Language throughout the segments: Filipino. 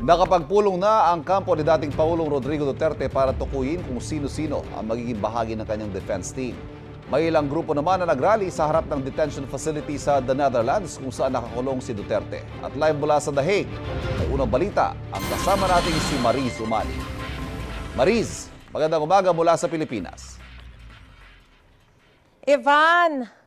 Nakapagpulong na ang kampo ni dating Pangulong Rodrigo Duterte para tukuyin kung sino-sino ang magiging bahagi ng kanyang defense team. May ilang grupo naman na nagrally sa harap ng detention facility sa The Netherlands kung saan nakakulong si Duterte. At live mula sa The Hague, may unang balita ang kasama nating si Mariz Umali. Mariz, magandang umaga mula sa Pilipinas. Ivan!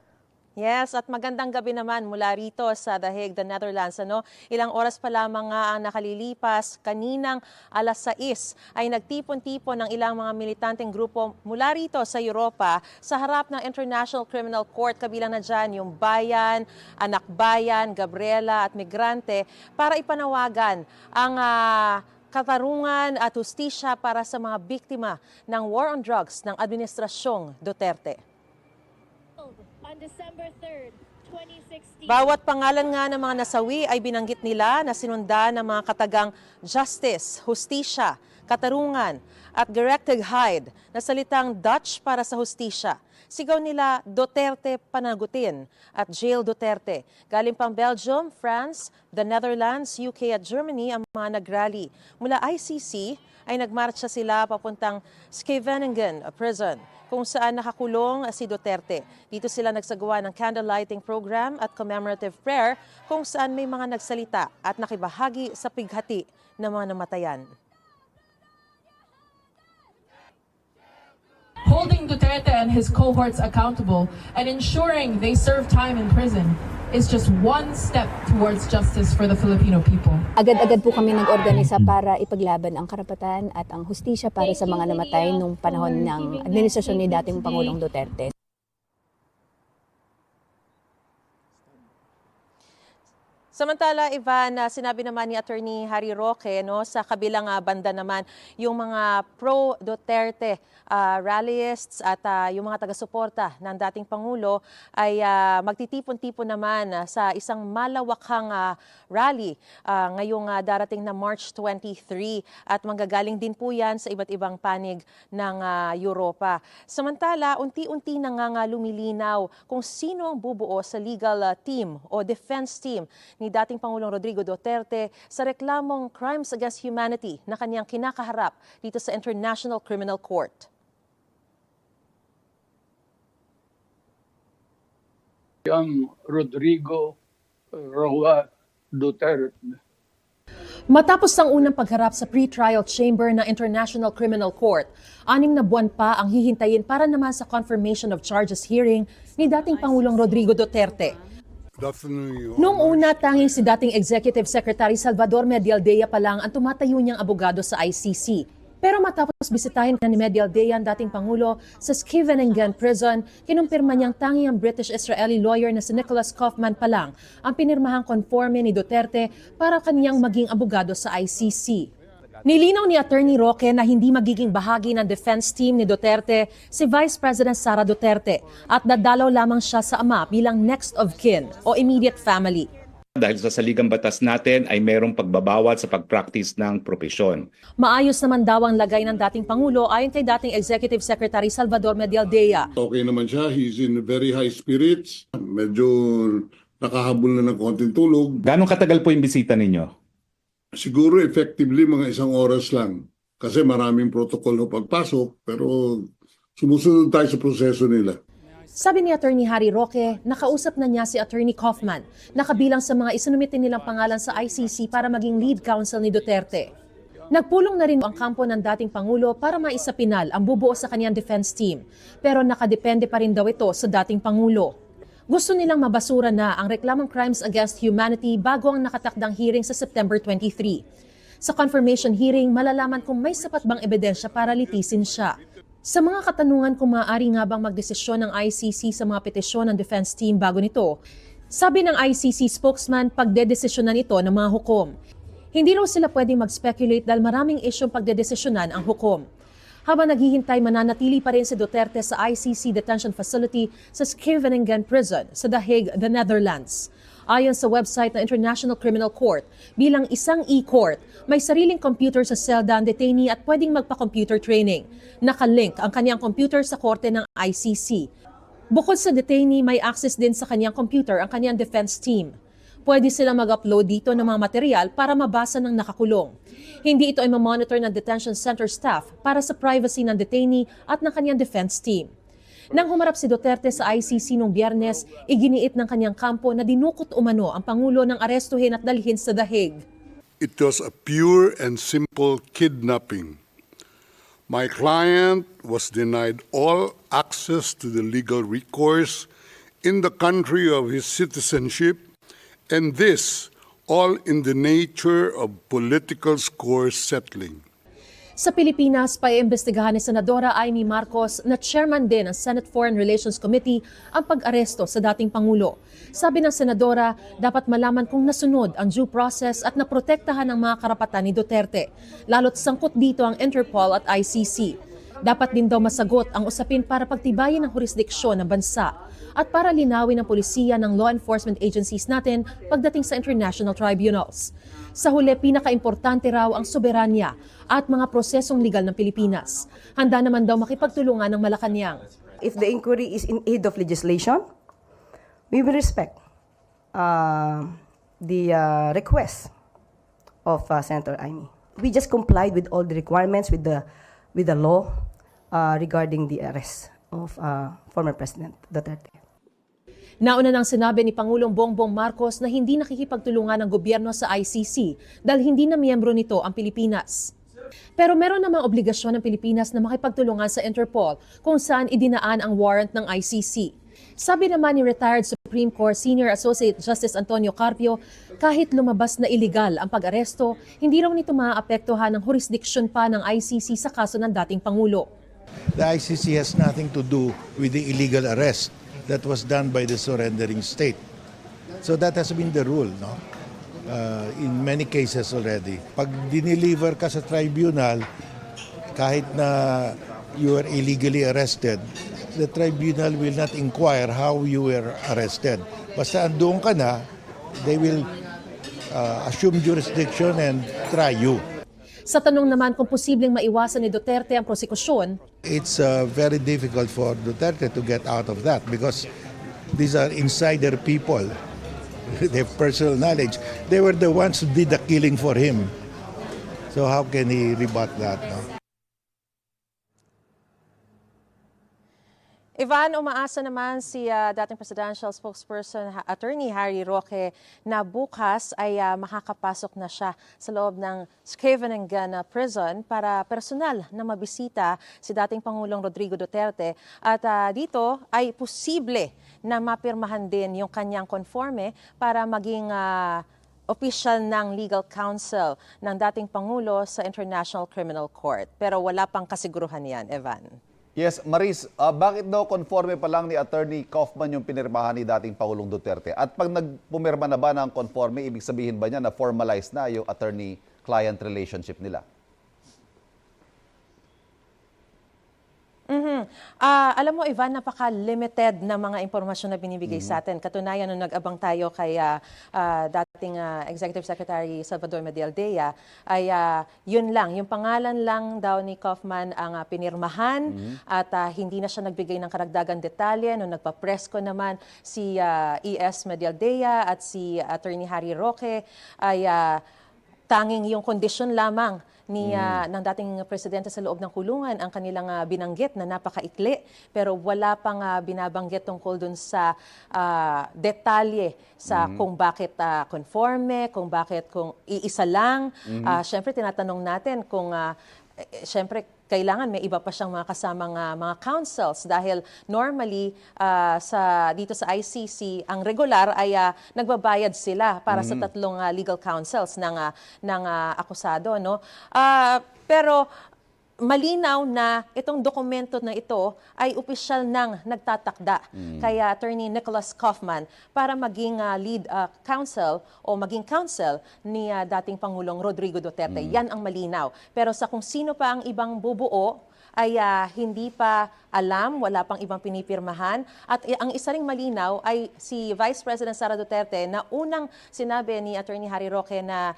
Yes, at magandang gabi naman mula rito sa The Hague, The Netherlands. Ilang oras pa lamang nga ang nakalilipas. Kaninang alas 6 ay nagtipon-tipon ng ilang mga militanteng grupo mula rito sa Europa sa harap ng International Criminal Court. Kabilang na dyan yung Bayan, Anak Bayan, Gabriela at Migrante para ipanawagan ang katarungan at hustisya para sa mga biktima ng war on drugs ng Administrasyong Duterte. On December 3rd, 2016. Bawat pangalan nga ng mga nasawi ay binanggit nila na sinundan ng mga katagang justice, hustisya, katarungan at Gerechtigheid na salitang Dutch para sa hustisya. Sigaw nila Duterte panagutin at Jail Duterte. Galing pang Belgium, France, the Netherlands, UK at Germany ang mga nagrally. Mula ICC ay nagmarcha sila papuntang Scheveningen Prison kung saan nakakulong si Duterte. Dito sila nagsagawa ng candlelighting program at commemorative prayer kung saan may mga nagsalita at nakibahagi sa pighati ng mga namatayan. Holding Duterte and his cohorts accountable and ensuring they serve time in prison is just one step towards justice for the Filipino people. Agad-agad po kami nag-organisa para ipaglaban ang karapatan at ang hustisya para sa mga namatay nung panahon ng administrasyon ni dating Pangulong Duterte. Samantala, Ivan, sinabi naman ni Attorney Harry Roque, sa kabilang banda naman, yung mga pro-Duterte rallyists at yung mga taga-suporta ng dating Pangulo ay magtitipon-tipon naman sa isang malawakhang rally ngayong darating na March 23 at manggagaling din po yan sa iba't ibang panig ng Europa. Samantala, unti-unti na nga lumilinaw kung sino ang bubuo sa legal team o defense team ni dating Pangulong Rodrigo Duterte sa reklamong crimes against humanity na kanyang kinakaharap dito sa International Criminal Court. Ang Rodrigo Roa Duterte. Matapos ang unang pagharap sa pre-trial chamber ng International Criminal Court, 6 na buwan pa ang hihintayin para naman sa confirmation of charges hearing ni dating Pangulong Rodrigo Duterte. Noong una, tanging si dating Executive Secretary Salvador Medialdea pa lang ang tumatayo niyang abogado sa ICC. Pero matapos bisitahin na ni Medialdea ang dating Pangulo sa Scheveningen Prison, kinumpirma niyang tanging ang British-Israeli lawyer na si Nicholas Kaufman pa lang ang pinirmahang konforme ni Duterte para kaniyang maging abogado sa ICC. Nilinaw ni Attorney Roque na hindi magiging bahagi ng defense team ni Duterte si Vice President Sara Duterte at dadalaw lamang siya sa ama bilang next of kin o immediate family. Dahil sa saligang batas natin ay mayroong pagbabawat sa pag-practice ng propesyon. Maayos naman daw ang lagay ng dating Pangulo ayon kay dating Executive Secretary Salvador Medialdea. Okay naman siya, he's in very high spirits, medyo nakahabol na ng konting tulog. Gano'ng katagal po yung bisita ninyo? Siguro effectively mga 1 oras lang kasi maraming protocol na pagpasok pero sumusunod tayo sa proseso nila. Sabi ni Attorney Harry Roque, nakausap na niya si Attorney Kaufman na kabilang sa mga isinumitin nilang pangalan sa ICC para maging lead counsel ni Duterte. Nagpulong na rin ang kampo ng dating Pangulo para maisapinal ang bubuo sa kanyang defense team pero nakadepende pa rin daw ito sa dating Pangulo. Gusto nilang mabasura na ang reklamang crimes against humanity bago ang nakatakdang hearing sa September 23. Sa confirmation hearing, malalaman kung may sapat bang ebidensya para litisin siya. Sa mga katanungan kung maaari nga bang magdesisyon ng ICC sa mga petisyon ng defense team bago nito, sabi ng ICC spokesman pagdedesisyonan ito ng mga hukom. Hindi raw sila pwedeng mag-speculate dahil maraming isyong pagdedesisyonan ang hukom. Habang naghihintay, mananatili pa rin si Duterte sa ICC detention facility sa Scheveningen Prison sa The Hague, the Netherlands. Ayon sa website ng International Criminal Court, bilang isang e-court, may sariling computer sa selda ang detainee at pwedeng magpa-computer training. Nakalink ang kanyang computer sa korte ng ICC. Bukod sa detainee, may access din sa kanyang computer ang kanyang defense team. Pwede silang mag-upload dito ng mga material para mabasa ng nakakulong. Hindi ito ay mamonitor ng detention center staff para sa privacy ng detainee at ng kanyang defense team. Nang humarap si Duterte sa ICC noong Biyernes, iginiit ng kanyang kampo na dinukot umano ang Pangulo ng arestuhin at dalhin sa The Hague. It was a pure and simple kidnapping. My client was denied all access to the legal recourse in the country of his citizenship, and this all in the nature of political score settling. Sa Pilipinas, paiimbestigahan ni Senadora Amy Marcos na chairman din ng Senate Foreign Relations Committee ang pag-aresto sa dating Pangulo. Sabi ng Senadora, dapat malaman kung nasunod ang due process at naprotektahan ang mga karapatan ni Duterte. Lalo't sangkot dito ang Interpol at ICC. Dapat din daw masagot ang usapin para pagtibayin ang jurisdiksyon ng bansa at para linawin ang polisiya ng law enforcement agencies natin pagdating sa international tribunals. Sa huli, pinaka-importante raw ang soberanya at mga prosesong legal ng Pilipinas. Handa naman daw makipagtulungan ng Malacanang. If the inquiry is in aid of legislation, we will respect the request of Senator Amy. We just complied with all the requirements with the law regarding the arrest of former President Duterte. Nauna nang sinabi ni Pangulong Bongbong Marcos na hindi nakikipagtulungan ng gobyerno sa ICC dahil hindi na miyembro nito ang Pilipinas. Pero meron namang obligasyon ng Pilipinas na makipagtulungan sa Interpol kung saan idinaan ang warrant ng ICC. Sabi naman ni retired Supreme Court Senior Associate Justice Antonio Carpio, kahit lumabas na iligal ang pag-aresto, hindi raw nito maaapektuhan ng jurisdiksyon pa ng ICC sa kaso ng dating Pangulo. The ICC has nothing to do with the illegal arrest that was done by the surrendering state. So that has been the rule, no? In many cases already. Pag dineliver ka sa tribunal, kahit na you are illegally arrested, the tribunal will not inquire how you were arrested. Basta andoon ka na, they will assume jurisdiction and try you. Sa tanong naman kung posibleng maiwasan ni Duterte ang prosekusyon, It's very difficult for Duterte to get out of that because these are insider people. They have personal knowledge. They were the ones who did the killing for him. So how can he rebut that? No? Ivan, umaasa naman si dating presidential spokesperson Attorney Harry Roque na bukas ay makakapasok na siya sa loob ng Scavenagan Prison para personal na mabisita si dating Pangulong Rodrigo Duterte. At dito ay posible na mapirmahan din yung kanyang konforme para maging official ng legal counsel ng dating Pangulo sa International Criminal Court. Pero wala pang kasiguruhan yan, Evan. Yes, Maris, bakit daw conforme pa lang ni Attorney Kaufman yung pinirmahan ni dating Pangulong Duterte? At pag nagpumirma na ba ng conforme, ibig sabihin ba niya na formalized na yung attorney-client relationship nila? Alam mo, Ivan, napaka-limited na mga impormasyon na binibigay sa atin. Katunayan, nung nag-abang tayo kay dating Executive Secretary Salvador Medialdea, ay yun lang, yung pangalan lang daw ni Kaufman ang pinirmahan at hindi na siya nagbigay ng karagdagan detalye. Nung nagpa-presko naman si ES Medialdea at si Attorney Harry Roque, ay tanging yung kondisyon lamang ng dating presidente sa loob ng kulungan ang kanilang binanggit na napakaikli pero wala pang binabanggit tungkol dun sa detalye sa kung bakit conforme, kung bakit kung iisa lang. Siyempre tinatanong natin kung siyempre kailangan may iba pa siyang mga kasamang mga counsels dahil normally dito sa ICC ang regular ay nagbabayad sila para sa tatlong legal counsels ng akusado, no? Pero malinaw na itong dokumento na ito ay opisyal nang nagtatakda kay Attorney Nicholas Kaufman para maging lead counsel o maging counsel ni dating Pangulong Rodrigo Duterte. Yan ang malinaw. Pero sa kung sino pa ang ibang bubuo ay hindi pa alam, wala pang ibang pinipirmahan. At ang isa ring malinaw ay si Vice President Sara Duterte na unang sinabi ni Attorney Harry Roque na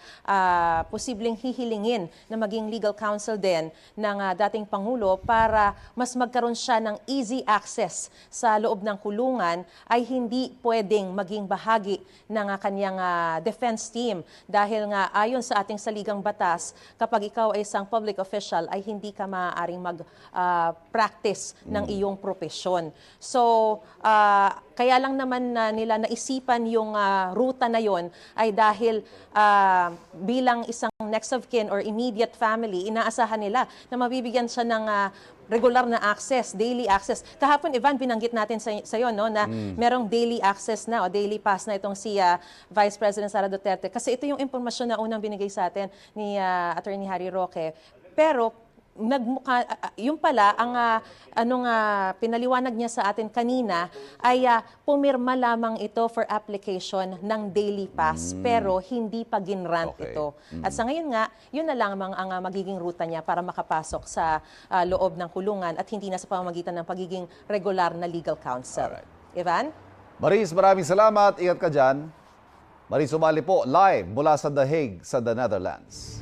posibleng hihilingin na maging legal counsel din ng dating Pangulo para mas magkaroon siya ng easy access sa loob ng kulungan ay hindi pwedeng maging bahagi ng kanyang defense team. Dahil nga ayon sa ating saligang batas, kapag ikaw ay isang public official ay hindi ka maaaring mag-practice ng iyong profesyon. So, kaya lang naman nila naisipan yung ruta na yon ay dahil bilang isang next of kin or immediate family, inaasahan nila na mabibigyan siya ng regular na access, daily access. Kahapon, Ivan, binanggit natin sa iyo no, na merong daily access na o daily pass na itong si Vice President Sara Duterte. Kasi ito yung impormasyon na unang binigay sa atin ni Attorney Harry Roque. Pero nagmukha, yung pala, ang pinaliwanag niya sa atin kanina ay pumirma lamang ito for application ng daily pass pero hindi pa ginrant ito. At sa ngayon nga, yun na lamang ang magiging ruta niya para makapasok sa loob ng kulungan at hindi na sa pamamagitan ng pagiging regular na legal counsel. Alright. Ivan? Maris, maraming salamat. Ingat ka dyan. Maris Umali po, live mula sa The Hague sa The Netherlands.